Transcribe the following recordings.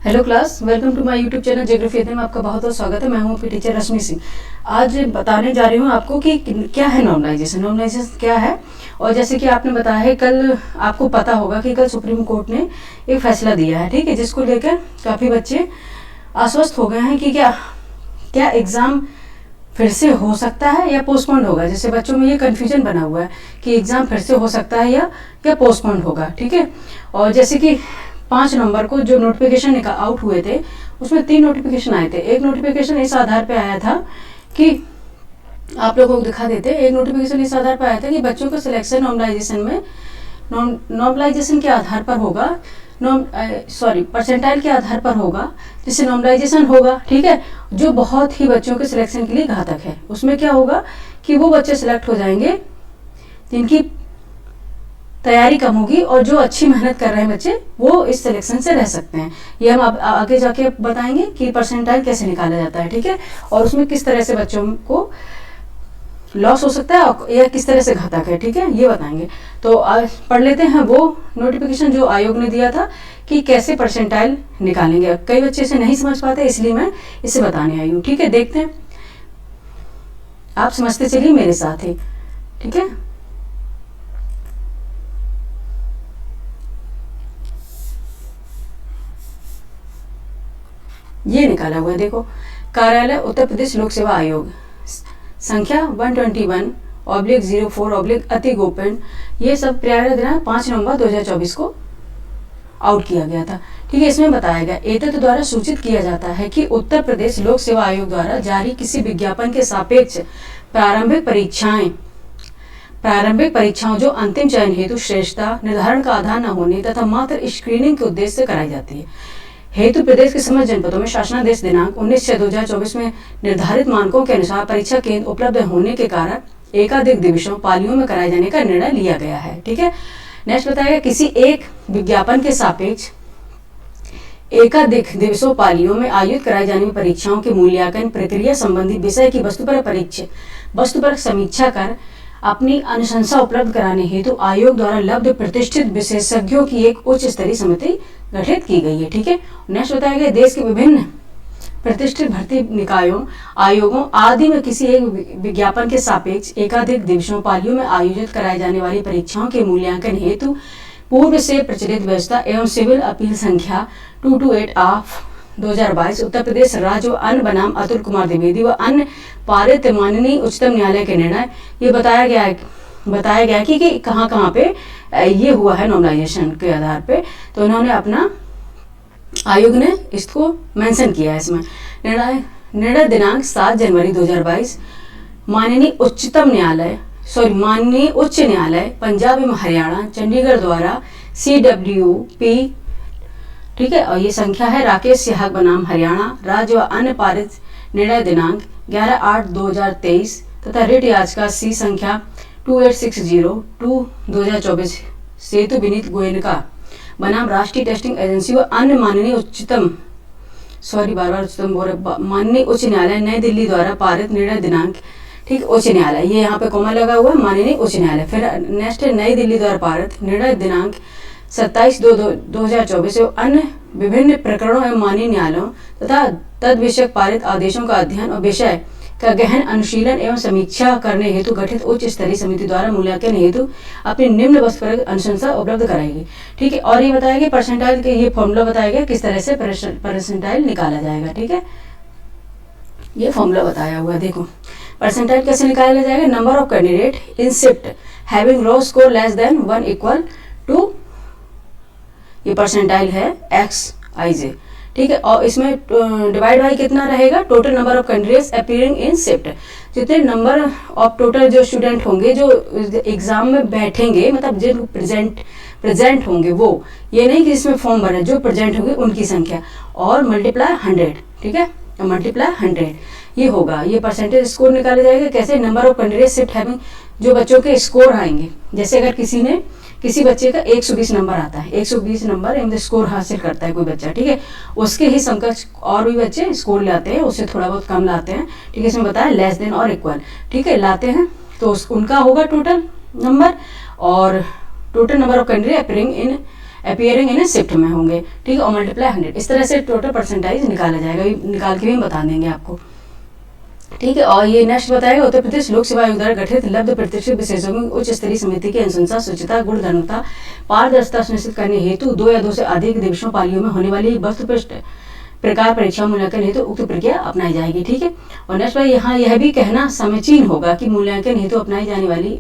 Hello class, welcome to my YouTube channel geography में आपका बहुत बहुत स्वागत है। मैं हूं आपकी टीचर रश्मि सिंह। आज बताने जा रही हूं आपको कि क्या है नॉर्मलाइजेशन। नॉर्मलाइजेशन क्या है, और जैसे कि आपने बताया है, कल आपको पता होगा कि कल सुप्रीम कोर्ट ने एक फैसला दिया है, ठीक है, जिसको लेकर काफ़ी बच्चे आश्वस्त हो गए हैं कि क्या एग्ज़ाम फिर से हो सकता है या पोस्टपोन्ड होगा। जैसे बच्चों में ये कन्फ्यूजन बना हुआ है कि एग्ज़ाम फिर से हो सकता है या पोस्टपोन्ड होगा, ठीक है। और जैसे कि 5 नवंबर को जो नोटिफिकेशन आउट हुए थे, उसमें 3 नोटिफिकेशन आए थे। एक नोटिफिकेशन इस आधार पे आया था कि आप लोगों को दिखा देते, एक नोटिफिकेशन इस आधार पर आया था कि बच्चों का सिलेक्शन नॉर्मलाइजेशन में नॉर्मलाइजेशन के आधार पर होगा, परसेंटाइल के आधार पर होगा, जिससे नॉर्मलाइजेशन होगा, ठीक है, जो बहुत ही बच्चों के सिलेक्शन के लिए घातक है। उसमें क्या होगा कि वो बच्चे सिलेक्ट हो जाएंगे जिनकी तैयारी कम होगी, और जो अच्छी मेहनत कर रहे हैं बच्चे वो इस सिलेक्शन से रह सकते हैं। ये हम आगे जाके बताएंगे कि परसेंटाइल कैसे निकाला जाता है, ठीक है, और उसमें किस तरह से बच्चों को लॉस हो सकता है या किस तरह से घातक है, ठीक है, ये बताएंगे। तो आज पढ़ लेते हैं वो नोटिफिकेशन जो आयोग ने दिया था कि कैसे परसेंटाइल निकालेंगे। कई बच्चे इसे नहीं समझ पाते, इसलिए मैं इसे बताने आई हूँ, ठीक है। देखते हैं, आप समझते चलिए मेरे साथ ही, ठीक है। ये निकाला हुआ है, देखो, कार्यालय उत्तर प्रदेश लोक सेवा आयोग संख्या 121/04/ अति गोपन, ये सब प्रारंभ दिनांक 5 नवंबर 2024 को आउट किया गया था, ठीक है। इसमें बताया गया, एतत् द्वारा सूचित किया जाता है कि उत्तर प्रदेश लोक सेवा आयोग द्वारा जारी किसी विज्ञापन के सापेक्ष प्रारंभिक परीक्षाओं जो अंतिम चयन हेतु श्रेष्ठता निर्धारण का आधार न होने तथा मात्र स्क्रीनिंग के उद्देश्य से कराई जाती है हेतु प्रदेश के समस्त जनपदों में शासनादेश दिनांक 19/6/2024 में निर्धारित मानकों के अनुसार परीक्षा केंद्र उपलब्ध होने के कारण एकाधिक दिवसों पालियों में कराए जाने का निर्णय लिया गया है, ठीक है। नेक्स्ट बताएगा, किसी एक विज्ञापन के सापेक्ष एकाधिक दिवसों पालियों में आयोजित कराई जाने वाली परीक्षाओं के मूल्यांकन प्रक्रिया संबंधी विषय की वस्तुपरक समीक्षा कर अपनी अनुशंसा उपलब्ध कराने हेतु आयोग द्वारा लब्ध प्रतिष्ठित विशेषज्ञों की एक उच्च स्तरीय समिति गठित की गई है, ठीक है। नेक्स्ट बताया गया, देश के विभिन्न प्रतिष्ठित भर्ती निकायों आयोगों आदि में किसी एक विज्ञापन के सापेक्ष एकाधिक दिवसों पालियों में आयोजित कराई जाने वाली परीक्षाओं के मूल्यांकन हेतु पूर्व से प्रचलित व्यवस्था एवं सिविल अपील संख्या 228/2022 उत्तर प्रदेश राज्य व अन्य बनाम अतुल कुमार द्विवेदी व अन्य पारित माननीय उच्चतम न्यायालय के निर्णय, ये बताया गया कि कहाँ पे ये हुआ है नॉर्मलाइजेशन के आधार पे। तो इन्होंने अपना आयोग ने इसको मेंशन किया है इसमें। निर्णय दिनांक 7 जनवरी 2022 माननीय उच्च न्यायालय पंजाब एवं हरियाणा चंडीगढ़ द्वारा CWP, ठीक है, और ये संख्या है राकेश सिहाग बनाम हरियाणा राज्य व अन्य पारित निर्णय दिनांक 11/8/2023 तथा रिट याचिका C संख्या 2860/2024 सेतु विनीत गोयनका बनाम राष्ट्रीय टेस्टिंग एजेंसी व अन्य माननीय माननीय उच्च न्यायालय नई दिल्ली द्वारा पारित निर्णय दिनांक, ठीक, उच्च न्यायालय, ये यहाँ पे कोमा लगा हुआ है, माननीय उच्च न्यायालय। फिर नेक्स्ट नई दिल्ली द्वारा पारित निर्णय दिनांक 27/2/2024 एवं अन्य विभिन्न प्रकरणों एवं माननीय न्यायालयों तथा तद विषयक पारित आदेशों का अध्ययन और विषय का गहन अनुशीलन एवं समीक्षा करने हेतु गठित उच्च स्तरीय समिति द्वारा मूल्यांकन हेतु अपनी निम्न वस्तुपरक अनुशंसा उपलब्ध कराएगी, ठीक है। और ये बताया गया परसेंटाइल के, ये फॉर्मूला बताया गया किस तरह से परसेंटाइल निकाला जाएगा, ठीक है। ये फॉर्मूला बताया हुआ है, देखो, परसेंटाइल कैसे निकाला जाएगा। Number of candidate in shift having raw score less than 1 equal to, ये परसेंटाइल है XIJ, ठीक है। और इसमें डिवाइड बाई कितना रहेगा, total number of candidates appearing in shift, जितने नंबर ऑफ टोटल जो स्टूडेंट होंगे जो एग्जाम में बैठेंगे, मतलब जो प्रेजेंट होंगे, वो ये नहीं कि इसमें फॉर्म भरे, जो प्रेजेंट होंगे उनकी संख्या, और मल्टीप्लाई 100, ठीक है, मल्टीप्लाई 100 ये होगा। ये परसेंटेज स्कोर निकाले जाएगा कैसे, number of candidate shift having, जो बच्चों के स्कोर आएंगे, जैसे अगर किसी बच्चे का 120 नंबर आता है, 120 नंबर इन स्कोर हासिल करता है कोई बच्चा, ठीक है, उसके ही समकक्ष और भी बच्चे स्कोर लाते हैं, उससे थोड़ा बहुत कम लाते हैं, ठीक है, इसमें बताया लेस देन और इक्वल, ठीक है, लाते हैं, तो उनका होगा टोटल नंबर, और total number of candidate appearing in appearing in shift में होंगे, ठीक है, और मल्टीप्लाई 100। इस तरह से टोटल परसेंटाइज निकाला जाएगा, निकाल के भी हम बता देंगे आपको, ठीक है। और ये नेक्स्ट बताएगा, उत्तर प्रदेश लोक सेवा आयोग द्वारा गठित लब्ध प्रतिष्ठित विशेषज्ञों की उच्च स्तरीय समिति की अनुशंसा, शुचिता, गुणधर्मता, पारदर्शिता सुनिश्चित करने हेतु 2 या 2 से अधिक दिवसों पालियों में होने वाली वस्तुनिष्ठ प्रकार परीक्षा मूल्यांकन हेतु उक्त प्रक्रिया अपनाई जाएगी, ठीक है। और नेक्स्ट भाई यहाँ यह भी कहना समीचीन होगा कि मूल्यांकन हेतु अपनाई जाने वाली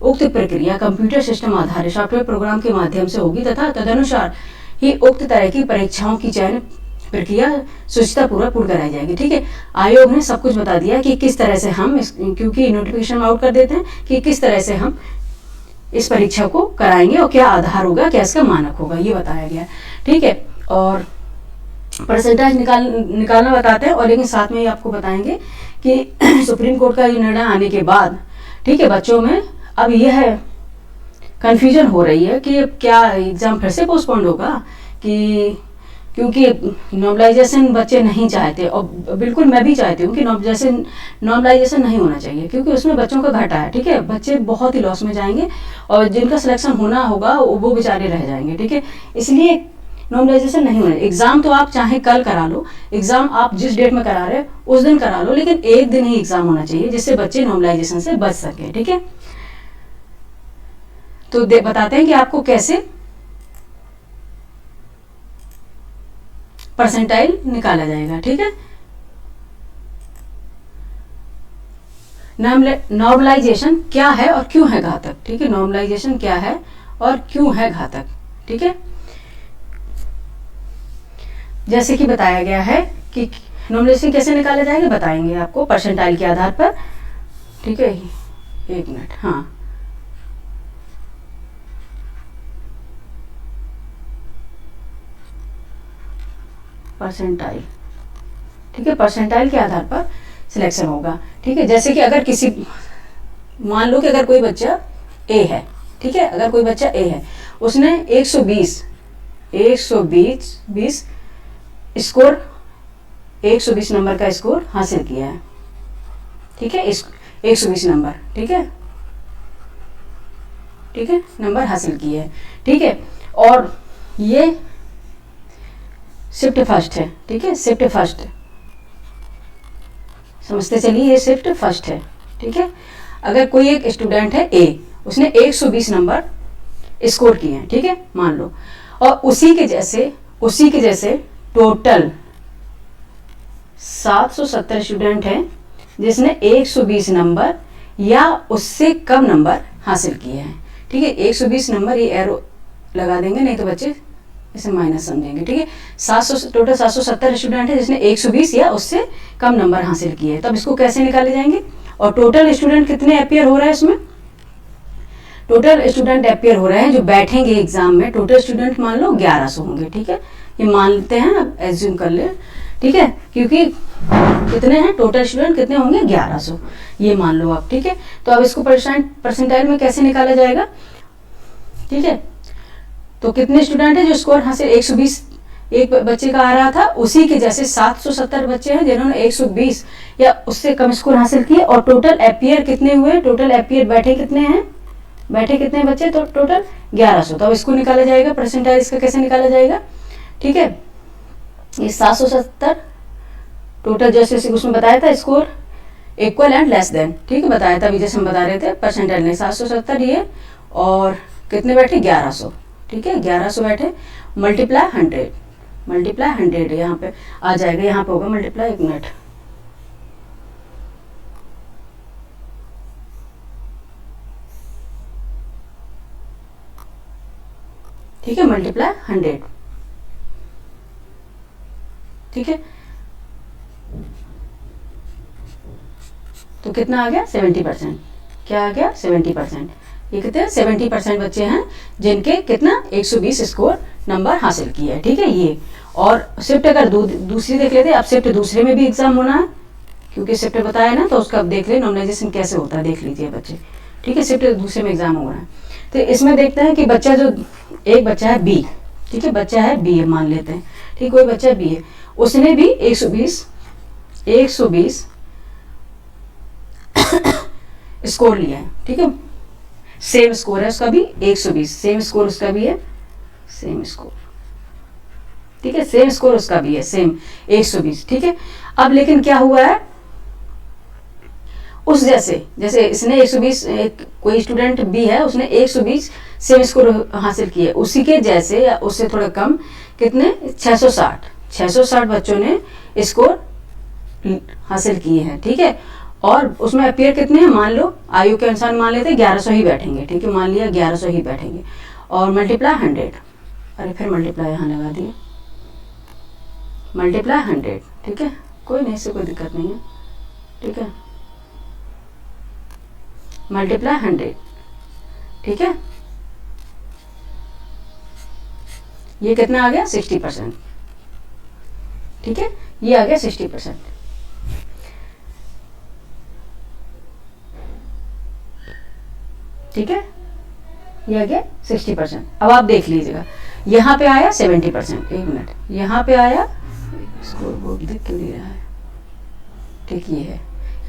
उक्त प्रक्रिया कंप्यूटर सिस्टम आधारित सॉफ्टवेयर प्रोग्राम के माध्यम से होगी तथा तदनुसार ही उक्त तरह की परीक्षाओं की चयन प्रक्रिया सुचिता पूर्वक पूर्ण कराई जाएगी, ठीक है। आयोग ने सब कुछ बता दिया कि किस तरह से हम क्योंकि नोटिफिकेशन आउट कर देते हैं कि किस तरह से हम इस परीक्षा को कराएंगे और क्या आधार होगा, क्या इसका मानक होगा, ये बताया गया, ठीक है। और परसेंटेज निकालना बताते हैं, और लेकिन साथ में ही आपको बताएंगे कि सुप्रीम कोर्ट का ये निर्णय आने के बाद, ठीक है, बच्चों में अब यह कंफ्यूजन हो रही है कि क्या एग्जाम फिर से पोस्टपोन्ड होगा, कि क्योंकि नॉर्मलाइजेशन बच्चे नहीं चाहते, और बिल्कुल मैं भी चाहती हूँ कि नॉर्मलाइजेशन नहीं होना चाहिए, क्योंकि उसमें बच्चों का घाटा है, ठीक है। बच्चे बहुत ही लॉस में जाएंगे और जिनका सिलेक्शन होना होगा वो बेचारे रह जाएंगे, ठीक है। इसलिए नॉर्मलाइजेशन नहीं होना। एग्जाम तो आप चाहे कल करा लो, एग्जाम आप जिस डेट में करा रहे उस दिन करा लो, लेकिन एक दिन ही एग्जाम होना चाहिए जिससे बच्चे नॉर्मलाइजेशन से बच सके, ठीक है। तो बताते हैं कि आपको कैसे परसेंटाइल निकाला जाएगा, ठीक है। नॉर्मलाइजेशन क्या है और क्यों है घातक, ठीक है। नॉर्मलाइजेशन क्या है और क्यों है घातक, ठीक है। जैसे कि बताया गया है कि नॉर्मलाइजेशन कैसे निकाला जाएगा, बताएंगे आपको परसेंटाइल के आधार पर, ठीक है। एक मिनट, हाँ, परसेंटाइल, ठीक है, परसेंटाइल के आधार पर सिलेक्शन होगा, ठीक है। जैसे कि अगर किसी, मान लो कि अगर कोई बच्चा ए है, ठीक है, अगर कोई बच्चा ए है, उसने 120 स्कोर 120 नंबर का स्कोर हासिल किया है, ठीक है, 120 नंबर, ठीक है, ठीक है, नंबर हासिल किए है, ठीक है। और ये शिफ्ट फर्स्ट है, ठीक है, शिफ्ट फर्स्ट, समझते चलिए, ये शिफ्ट फर्स्ट है, ठीक है। अगर कोई एक स्टूडेंट है ए, उसने 120 नंबर स्कोर किए हैं, ठीक है, मान लो, और उसी के जैसे टोटल 770 स्टूडेंट हैं जिसने 120 नंबर या उससे कम नंबर हासिल किए हैं, ठीक है। 120 नंबर, ये एरो लगा देंगे, नहीं तो बच्चे इसे माइनस समझेंगे, ठीक है। 700 टोटल 770 स्टूडेंट है जिसने 120 या उससे कम नंबर हासिल किए, तब इसको कैसे निकाले जाएंगे। और टोटल स्टूडेंट कितने अपीयर हो रहा है इसमें, टोटल स्टूडेंट अपीयर हो रहे हैं जो बैठेंगे एग्जाम में, टोटल स्टूडेंट मान लो 1100 होंगे, ठीक है, ये मान लेते हैं, अब एज्यूम कर ले, ठीक है, क्योंकि कितने हैं टोटल स्टूडेंट, कितने होंगे 1100, ये मान लो आप, ठीक है। तो अब इसको परसेंटाइल में कैसे निकाला जाएगा, ठीक है। तो कितने स्टूडेंट है जो स्कोर हासिल 120 एक बच्चे का आ रहा था, उसी के जैसे 770 बच्चे हैं जिन्होंने 120 या उससे कम स्कोर हासिल किए, और टोटल अपीयर कितने हुए, टोटल अपीयर बैठे कितने बच्चे, तो टोटल 1100। तो अब इसको निकाला जाएगा परसेंटाइल, इसका कैसे निकाला जाएगा, ठीक है। ये 770 टोटल जैसे उसमें बताया था score equal and less than, ठीक है, बताया था अभी जैसे हम बता रहे थे, परसेंटाइल ने 770 ये, और कितने बैठे 1100, ठीक है, 1100 बैठे, मल्टीप्लाई 100 यहाँ पे आ जाएगा, यहाँ पे होगा मल्टीप्लाई, एक मिनट, ठीक है, मल्टीप्लाई 100, ठीक है। तो कितना आ गया 70%, क्या आ गया 70%, ये कितने 70% बच्चे हैं जिनके कितना 120 स्कोर नंबर हासिल किया है, ठीक है। ये और शिफ्ट अगर दूसरी देख लेते, अब शिफ्ट दूसरे में भी एग्जाम होना है, क्योंकि शिफ्ट बताया ना, तो उसका अब देख ले नॉर्मलाइजेशन कैसे होता है, देख लीजिए बच्चे, ठीक है, शिफ्ट दूसरे में एग्जाम होना है। तो इसमें देखते हैं कि बच्चा जो एक बच्चा है बी, ठीक है, बच्चा है बी है मान लेते हैं, ठीक, कोई बच्चा बी है, उसने भी 120 स्कोर लिया है, ठीक है, सेम स्कोर है उसका भी 120, सेम स्कोर उसका भी है सेम स्कोर, ठीक है, सेम स्कोर उसका भी है, सेम 120, ठीक है। अब लेकिन क्या हुआ है, उस जैसे इसने 120, कोई स्टूडेंट भी है उसने 120 सेम स्कोर हासिल किए, उसी के जैसे या उससे थोड़ा कम कितने 660 बच्चों ने स्कोर हासिल किए हैं, ठीक है। और उसमें अपियर कितने हैं, मान लो आयु के अनुसार मान लेते 1100 ही बैठेंगे, ठीक है, मान लिया 1100 ही बैठेंगे, और मल्टीप्लाई 100, अरे फिर मल्टीप्लाई यहाँ लगा दिए, मल्टीप्लाई 100, ठीक है, कोई नहीं, इससे कोई दिक्कत नहीं है, ठीक है, मल्टीप्लाई 100, ठीक है, ये कितना आ गया 60%, ठीक है, ये आ गया 60%, ठीक है, ये आ गया 60%। अब आप देख लीजिएगा, यहाँ पे आया 70%, एक मिनट, यहाँ पे आया, स्कोर बोर्ड दिख क्यों नहीं रहा है, ठीक, ये है,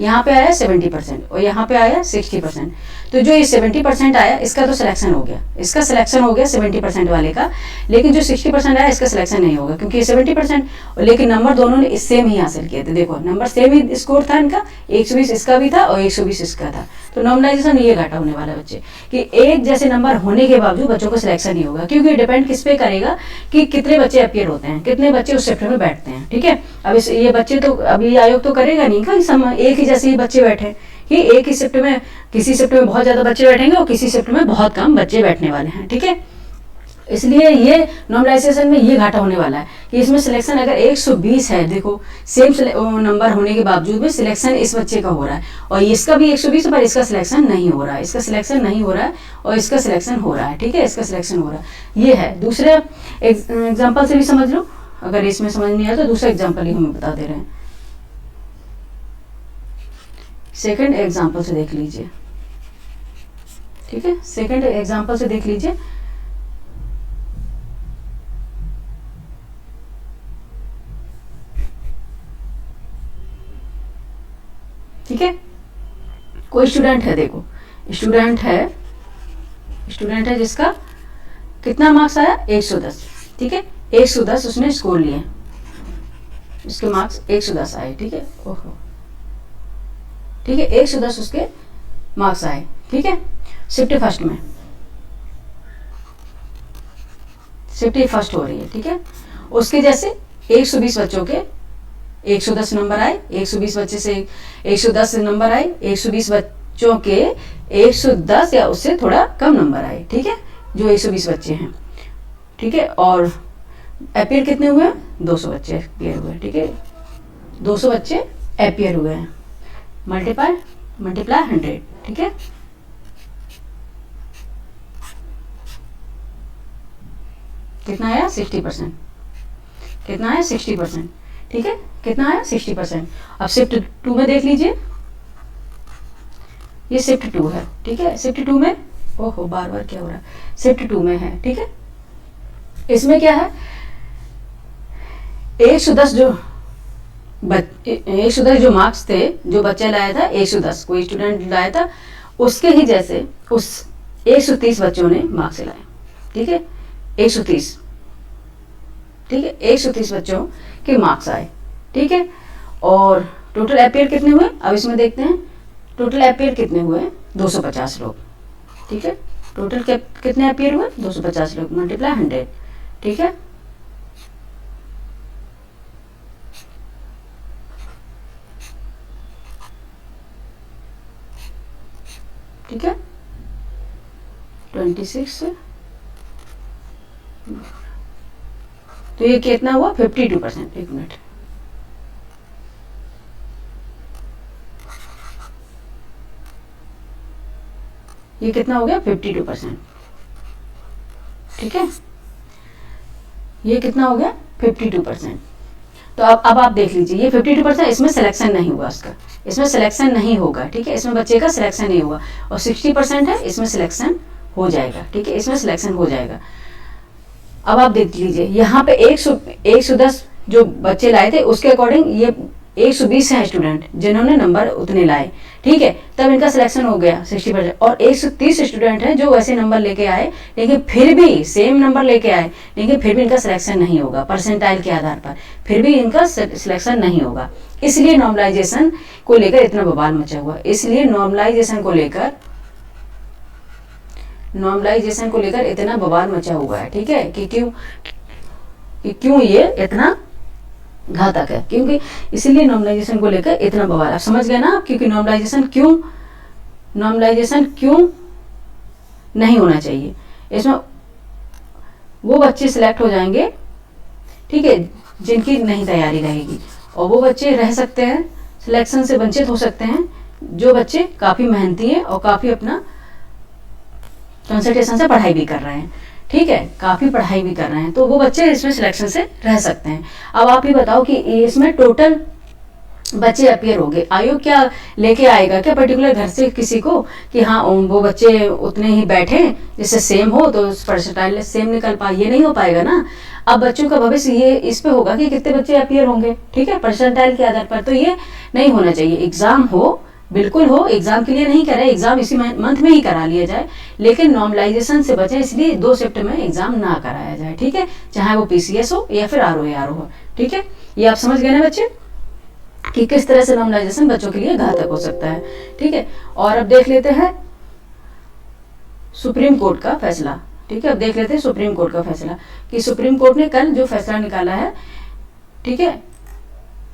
यहाँ पे आया 70% और यहाँ पे आया 60%। तो जो ये 70% आया इसका तो सिलेक्शन हो गया, इसका सिलेक्शन हो गया 70% वाले का, लेकिन जो 60% आया इसका सिलेक्शन नहीं होगा क्योंकि ये 70%, लेकिन नंबर दोनों ने सेम ही हासिल किए थे। देखो नंबर सेम ही स्कोर था इनका, 120 इसका भी था और 120 इसका था। तो नॉर्मलाइजेशन ये घाटा होने वाला बच्चे कि एक जैसे नंबर होने के बावजूद बच्चों को सिलेक्शन नहीं होगा, क्योंकि डिपेंड किस पे करेगा कि कितने बच्चे अपियर होते हैं, कितने बच्चे उस शिफ्ट में बैठते हैं, ठीक है। अब ये बच्चे तो अभी आयोग तो करेगा नहीं का एक ही जैसे ही बच्चे बैठे कि एक ही शिफ्ट में, किसी शिफ्ट में बहुत ज्यादा बच्चे बैठेंगे और किसी शिफ्ट में बहुत कम बच्चे बैठने वाले हैं, ठीक है। इसलिए ये नॉर्मलाइजेशन में ये घाटा होने वाला है कि इसमें सिलेक्शन अगर 120 है, देखो सेम नंबर होने के बावजूद भी सिलेक्शन इस बच्चे का हो रहा है और इसका भी 120 पर इसका सिलेक्शन नहीं हो रहा है, इसका सिलेक्शन नहीं हो रहा है और इसका सिलेक्शन हो रहा है, ठीक है, इसका सिलेक्शन हो रहा है। ये है, दूसरे एग्जाम्पल से भी समझ लो, अगर इसमें समझ नहीं आया तो दूसरा एग्जाम्पल ही हमें बता दे रहे हैं। सेकंड एग्जाम्पल से देख लीजिए, ठीक है, सेकंड एग्जाम्पल से देख लीजिए। ठीक है, कोई स्टूडेंट है, देखो स्टूडेंट है जिसका कितना मार्क्स आया 110, ठीक है, 110 उसने स्कोर लिए, उसके मार्क्स 110 आए, ठीक है, ओहो, ठीक है, 110 उसके मार्क्स आए, ठीक है। शिफ्ट फर्स्ट में शिफ्ट फर्स्ट हो रही है, ठीक है, उसके जैसे 120 बच्चों के 110 नंबर आए, 120 बच्चे से 110 नंबर आए, 120 बच्चों के 110 या उससे थोड़ा कम नंबर आए, ठीक है, जो 120 बच्चे हैं, ठीक है। और अपियर कितने हुए, 200 बच्चे अपियर हुए, ठीक है, 200 बच्चे अपियर हुए हैं, मल्टीप्लाई 100, ठीक है, कितना आया 60%, कितना आया 60%, ठीक है, कितना आया 60%। अब शिफ्ट 2 में देख लीजिए, ये शिफ्ट 2 है, ठीक है, शिफ्ट 2 में, ओहो बार बार क्या हो रहा है, शिफ्ट 2 में है, ठीक है। इसमें क्या है, 110 जो मार्क्स थे, जो बच्चा लाया था 110, कोई स्टूडेंट लाया था, उसके ही जैसे उस 130 बच्चों ने मार्क्स लाए, ठीक है, 130, ठीक है, 130 बच्चों के मार्क्स आए, ठीक है। और टोटल अपियर कितने हुए, अब इसमें देखते हैं, टोटल अपियर कितने हुए, 250 लोग, ठीक है, टोटल कितने अपियर हुए 250 लोग, मल्टीप्लाई 100, ठीक है, ठीक है, 26, तो ये कितना हुआ 52%, एक मिनट, ये कितना हो गया 52%, ठीक है, ये कितना हो गया 52%। तो अब आप देख लीजिए, ये 52%, इसमें सिलेक्शन नहीं हुआ उसका, इसमें सिलेक्शन नहीं होगा, ठीक है, इसमें बच्चे का सिलेक्शन नहीं हुआ, और 60% है, इसमें सिलेक्शन हो जाएगा, ठीक है, इसमें सिलेक्शन हो जाएगा। अब आप देख लीजिए, यहाँ पे 110 जो बच्चे लाए थे उसके अकॉर्डिंग ये 120 है स्टूडेंट जिन्होंने नंबर उतने लाए, ठीक है, तब इनका सिलेक्शन हो गया 60%। और 130 स्टूडेंट हैं जो वैसे नंबर लेके आए, लेकिन फिर भी सेम नंबर लेके आए, लेकिन फिर भी इनका सिलेक्शन नहीं होगा परसेंटाइल के आधार पर, फिर भी इनका सिलेक्शन नहीं होगा। इसलिए नॉर्मलाइजेशन को लेकर इतना बवाल मचा हुआ। इसलिए नॉर्मलाइजेशन को लेकर इतना बवाल मचा हुआ है। ठीक है, कि क्यों ये इतना घातक है, क्योंकि इसीलिए नॉर्मलाइजेशन को लेकर इतना बवाल। आप समझ गए ना, क्योंकि नॉर्मलाइजेशन क्यों नहीं होना चाहिए। इसमें वो बच्चे सिलेक्ट हो जाएंगे, ठीक है, जिनकी नहीं तैयारी रहेगी, और वो बच्चे रह सकते हैं, सिलेक्शन से वंचित हो सकते हैं जो बच्चे काफी मेहनती हैं और काफी अपना कंसंट्रेशन से पढ़ाई भी कर रहे हैं। ठीक है, काफी पढ़ाई भी कर रहे हैं, तो वो बच्चे इसमें सिलेक्शन से रह सकते हैं। अब आप ये बताओ कि इसमें टोटल बच्चे अपियर हो गए, आयोग क्या लेके आएगा क्या पर्टिकुलर घर से किसी को कि हाँ वो बच्चे उतने ही बैठे जिससे सेम हो तो परसेंटाइल सेम निकल पाए? ये नहीं हो पाएगा ना। अब बच्चों का भविष्य ये इस पे होगा कि कितने बच्चे अपियर होंगे, ठीक है, परसेंटाइल के आधार पर। तो ये नहीं होना चाहिए। एग्जाम हो, बिल्कुल हो, एग्जाम के लिए नहीं कह रहे, एग्जाम इसी मंथ में ही करा लिया जाए, लेकिन नॉर्मलाइजेशन से बचे, इसलिए 2 शिफ्ट में एग्जाम ना कराया जाए। ठीक है, चाहे वो पीसीएस हो या फिर आरओ हो। ठीक है, ये आप समझ गए ना बच्चे कि किस तरह से नॉर्मलाइजेशन बच्चों के लिए घातक हो सकता है। ठीक है, और अब देख लेते हैं सुप्रीम कोर्ट का फैसला। ठीक है, अब देख लेते हैं सुप्रीम कोर्ट का फैसला कि सुप्रीम कोर्ट ने कल जो फैसला निकाला है, ठीक है,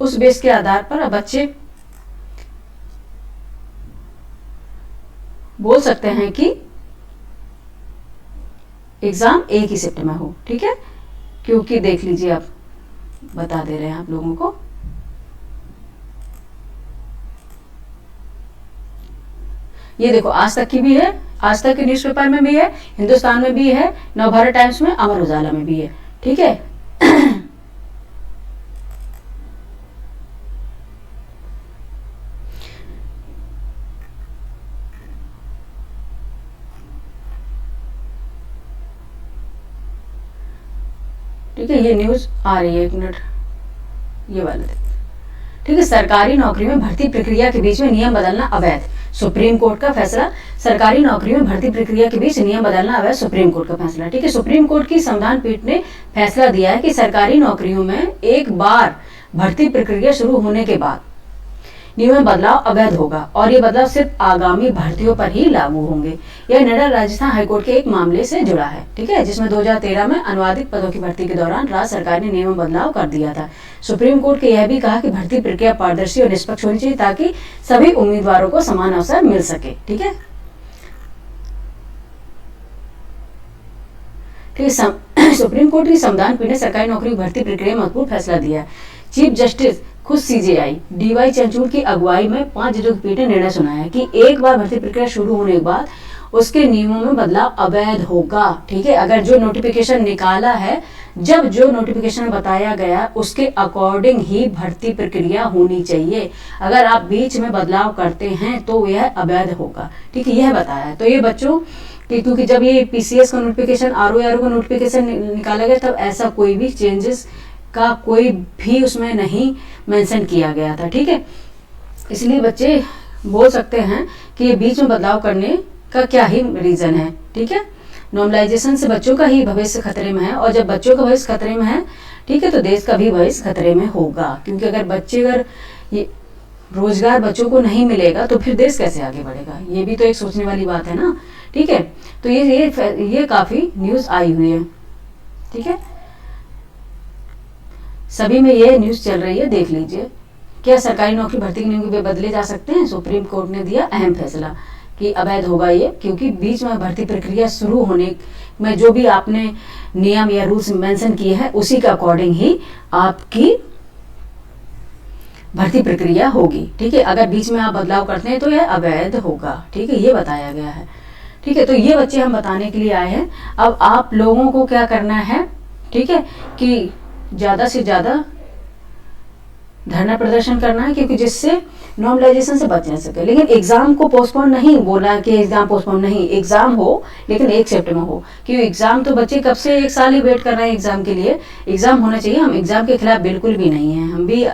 उस बेस के आधार पर अब बच्चे बोल सकते हैं कि एग्जाम एक ही शिफ्ट में हो। ठीक है, क्योंकि देख लीजिए, आप बता दे रहे हैं आप लोगों को, ये देखो आज तक की भी है, आज तक के न्यूज़पेपर में भी है, हिंदुस्तान में भी है, नवभारत टाइम्स में, अमर उजाला में भी है। ठीक है, ठीक है, ये न्यूज आ रही है, एक मिनट, ये वाले। ठीक है, सरकारी नौकरी में भर्ती प्रक्रिया के बीच में नियम बदलना अवैध, सुप्रीम कोर्ट का फैसला। सरकारी नौकरी में भर्ती प्रक्रिया के बीच नियम बदलना अवैध, सुप्रीम कोर्ट का फैसला। ठीक है, सुप्रीम कोर्ट की संविधान पीठ ने फैसला दिया है कि सरकारी नौकरियों में एक बार भर्ती प्रक्रिया शुरू होने के बाद नियम में बदलाव अवैध होगा और ये बदलाव सिर्फ आगामी भर्तियों पर ही लागू होंगे। यह निर्णय राजस्थान हाईकोर्ट के एक मामले से जुड़ा है। ठीक है, जिसमें 2013 में अनुवादित पदों की भर्ती के दौरान राज्य सरकार ने नियम में बदलाव कर दिया था। सुप्रीम कोर्ट ने यह भी कहा कि भर्ती प्रक्रिया पारदर्शी और निष्पक्ष होनी चाहिए ताकि सभी उम्मीदवारों को समान अवसर मिल सके। ठीक है, सुप्रीम कोर्ट की संविधान पीठ ने सरकारी नौकरी की भर्ती प्रक्रिया में महत्वपूर्ण फैसला दिया है। चीफ जस्टिस खुद सीजेआई डीवाई चंद्रचूड़ की अगुवाई में 5 जजों की पीठ ने निर्णय सुनाया कि एक बार भर्ती प्रक्रिया शुरू होने के बाद उसके नियमों में बदलाव अवैध होगा। ठीक है, अगर जो नोटिफिकेशन निकाला है, जब जो नोटिफिकेशन बताया गया उसके अकॉर्डिंग ही भर्ती प्रक्रिया होनी चाहिए। अगर आप बीच में बदलाव करते हैं तो यह अवैध होगा। ठीक है, यह बताया है। तो ये बच्चों क्योंकि जब ये पीसीएस का नोटिफिकेशन, आरओ का नोटिफिकेशन निकाला गया तब ऐसा कोई भी चेंजेस का कोई भी उसमें नहीं मेंशन किया गया था। ठीक है, इसलिए बच्चे बोल सकते हैं कि ये बीच में बदलाव करने का क्या ही रीजन है। ठीक है, नॉर्मलाइजेशन से बच्चों का ही भविष्य खतरे में है और जब बच्चों का भविष्य खतरे में है, ठीक है, तो देश का भी भविष्य खतरे में होगा। क्योंकि अगर ये रोजगार बच्चों को नहीं मिलेगा तो फिर देश कैसे आगे बढ़ेगा, ये भी तो एक सोचने वाली बात है ना। ठीक है, तो ये काफी न्यूज आई हुई है। ठीक है, सभी में ये न्यूज चल रही है, देख लीजिए। क्या सरकारी नौकरी भर्ती के नियम बदले जा सकते हैं? सुप्रीम कोर्ट ने दिया अहम फैसला कि अवैध होगा ये, क्योंकि बीच में भर्ती प्रक्रिया शुरू होने में जो भी आपने नियम या रूल्स मेंशन किए हैं उसी के अकॉर्डिंग ही आपकी भर्ती प्रक्रिया होगी। ठीक है, अगर बीच में आप बदलाव करते हैं तो यह अवैध होगा। ठीक है, ये बताया गया है। ठीक है, तो ये बच्चे हम बताने के लिए आए हैं। अब आप लोगों को क्या करना है, ठीक है, कि ज्यादा से ज्यादा धरना प्रदर्शन करना है, क्योंकि जिससे नॉर्मलाइजेशन से बच जा सके। लेकिन एग्जाम को पोस्टपोन नहीं बोला कि एग्जाम पोस्टपोन नहीं, एग्जाम हो लेकिन एक शिफ्ट में हो। क्योंकि एग्जाम तो बच्चे कब से 1 साल ही वेट कर रहे हैं एग्जाम के लिए, एग्जाम होना चाहिए। हम एग्जाम के खिलाफ बिल्कुल भी नहीं है, हम भी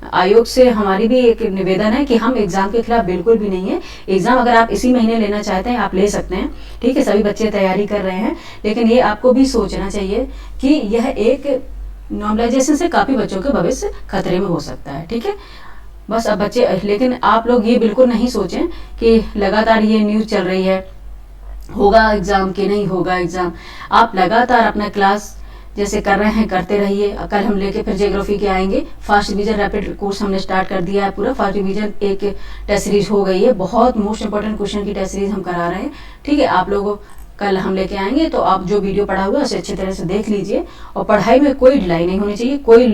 आयोग से हमारी भी एक निवेदन है कि हम एग्जाम के खिलाफ बिल्कुल भी नहीं है। एग्जाम अगर आप इसी महीने लेना चाहते हैं आप ले सकते हैं, ठीक है, सभी बच्चे तैयारी कर रहे हैं, लेकिन ये आपको भी सोचना चाहिए कि यह एक नॉर्मलाइजेशन से काफ़ी बच्चों के भविष्य खतरे में हो सकता है, ठीक है। बस अब बच्चे, लेकिन आप लोग ये बिल्कुल नहीं सोचें कि लगातार ये न्यूज़ चल रही है होगा एग्ज़ाम कि नहीं होगा एग्ज़ाम। आप लगातार अपना क्लास जैसे कर रहे हैं करते रहिए। कल हम लेके फिर ज्योग्राफी के आएंगे। फास्ट डिवीजन रैपिड कोर्स हमने स्टार्ट कर दिया है पूरा। फास्ट डिवीजन एक टेस्ट सीरीज हो गई है, बहुत मोस्ट इंपॉर्टेंट क्वेश्चन की टेस्ट सीरीज हम करा रहे हैं, ठीक है। आप लोगों कल हम लेके आएंगे, तो आप जो वीडियो पढ़ा हुआ है उसे अच्छी तरह से देख लीजिए। और पढ़ाई में कोई ढिलाई नहीं होनी चाहिए, कोई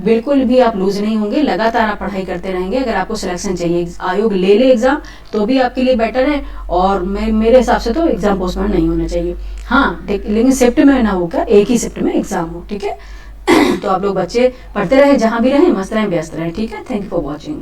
बिल्कुल भी आप लूज नहीं होंगे, लगातार आप पढ़ाई करते रहेंगे। अगर आपको सिलेक्शन चाहिए, आयोग ले एग्जाम तो भी आपके लिए बेटर है, और मेरे हिसाब से तो एग्जाम पोस्टपोन नहीं होना चाहिए। हाँ, लेकिन शिफ्ट में ना होकर एक ही शिफ्ट में एग्जाम हो, ठीक है। तो आप लोग बच्चे पढ़ते रहे, जहाँ भी रहें, मस्त रहें, व्यस्त रहें, ठीक है। Thank you for watching.